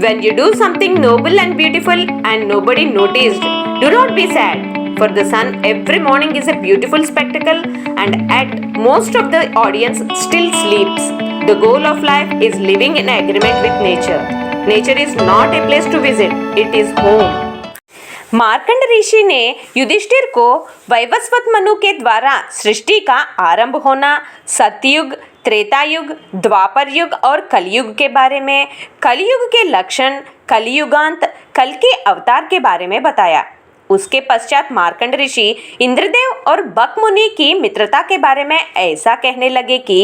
When you do something noble and beautiful and nobody noticed, do not be sad. For the sun every morning is a beautiful spectacle, and at most of the audience still sleeps. The goal of life is living in agreement with nature. Nature is not a place to visit, it is home. Markand ऋषि ने युधिष्ठिर को वैवस्वत मनु के द्वारा सृष्टि का आरंभ होना, सतयुग, त्रेता युग, द्वापर युग और कलयुग के बारे में, कलयुग के लक्षण, कलयुगांत, कल के अवतार के बारे में बताया। उसके पश्चात मार्कंड ऋषि इंद्रदेव और बक मुनि की मित्रता के बारे में ऐसा कहने लगे कि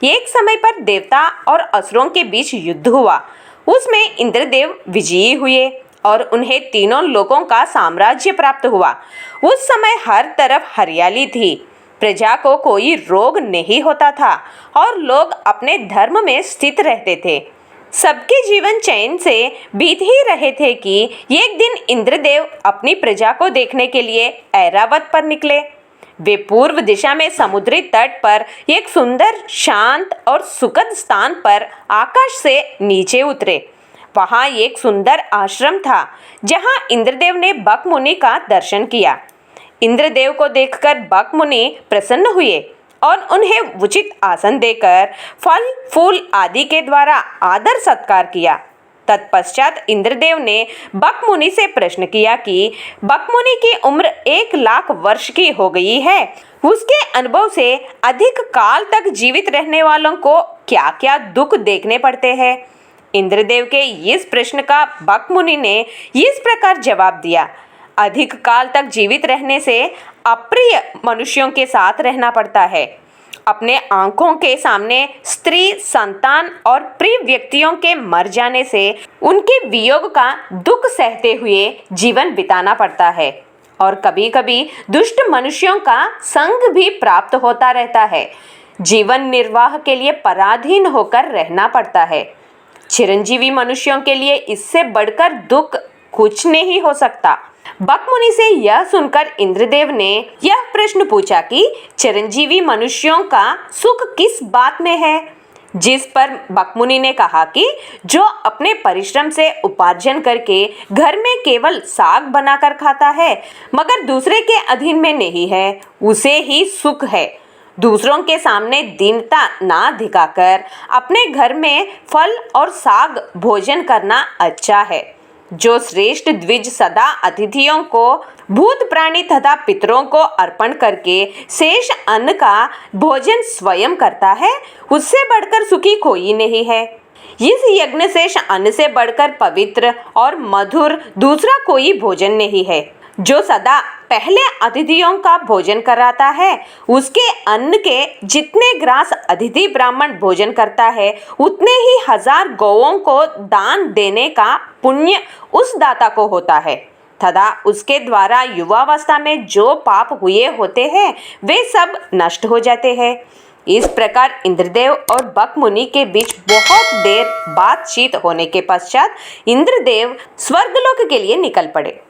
एक समय पर देवता और असुरों के बीच युद्ध हुआ। उसमें इंद्रदेव विजयी हुए और उन्हें तीनों लोकों का साम्राज्य प्राप्त हुआ। उस समय हर तरफ हरियाली थी, प्रजा को कोई रोग नहीं होता था और लोग अपने धर्म में स्थित रहते थे। सबके जीवन चैन से बीत ही रहे थे कि एक दिन इंद्रदेव अपनी प्रजा को देखने के लिए ऐरावत पर निकले। वे पूर्व दिशा में समुद्री तट पर एक सुंदर, शांत और सुखद स्थान पर आकाश से नीचे उतरे। वहां एक सुंदर आश्रम था जहां इंद्रदेव ने बक मुनि का दर्शन किया। इंद्रदेव को देखकर बक मुनि प्रसन्न हुए और उन्हें उचित आसन देकर फल फूल आदि के द्वारा आदर सत्कार किया। तत्पश्चात इंद्रदेव ने बक मुनि से प्रश्न किया कि बक मुनि की उम्र 1,00,000 वर्ष की हो गई है, उसके अनुभव से अधिक काल तक जीवित रहने वालों को क्या क्या दुख देखने पड़ते हैं। इंद्रदेव के इस प्रश्न का बक मुनि ने इस प्रकार जवाब दिया, अधिक काल तक जीवित रहने से अप्रिय मनुष्यों के साथ रहना पड़ता है। अपने आंखों के सामने स्त्री, संतान और प्रिय व्यक्तियों के मर जाने से उनके वियोग का दुख सहते हुए जीवन बिताना पड़ता है और कभी कभी दुष्ट मनुष्यों का संग भी प्राप्त होता रहता है। जीवन निर्वाह के लिए पराधीन होकर रहना पड़ता है। चिरंजीवी मनुष्यों के लिए इससे बढ़कर दुख कुछ नहीं हो सकता। बक मुनि से यह सुनकर इंद्रदेव ने यह प्रश्न पूछा कि चिरंजीवी मनुष्यों का सुख किस बात में है। जिस पर बक मुनि ने कहा कि जो अपने परिश्रम से उपार्जन करके घर में केवल साग बनाकर खाता है मगर दूसरे के अधीन में नहीं है, उसे ही सुख है। दूसरों के सामने दीनता ना दिखाकर अपने घर में फल और साग भोजन करना अच्छा है। जो श्रेष्ठ द्विज सदा अतिथियों को भूत प्राणी तथा पितरों को अर्पण करके शेष अन्न का भोजन स्वयं करता है, उससे बढ़कर सुखी कोई नहीं है। इस यज्ञ शेष अन्न से बढ़कर पवित्र और मधुर दूसरा कोई भोजन नहीं है। जो सदा पहले अतिथियों का भोजन कराता है, उसके अन्न के जितने ग्रास अतिथि ब्राह्मण भोजन करता है, उतने ही 1000 गौओं को दान देने का पुण्य उस दाता को होता है तथा उसके द्वारा युवावस्था में जो पाप हुए होते हैं वे सब नष्ट हो जाते हैं। इस प्रकार इंद्रदेव और बक मुनि के बीच बहुत देर बातचीत होने के पश्चात इंद्रदेव स्वर्गलोक के लिए निकल पड़े।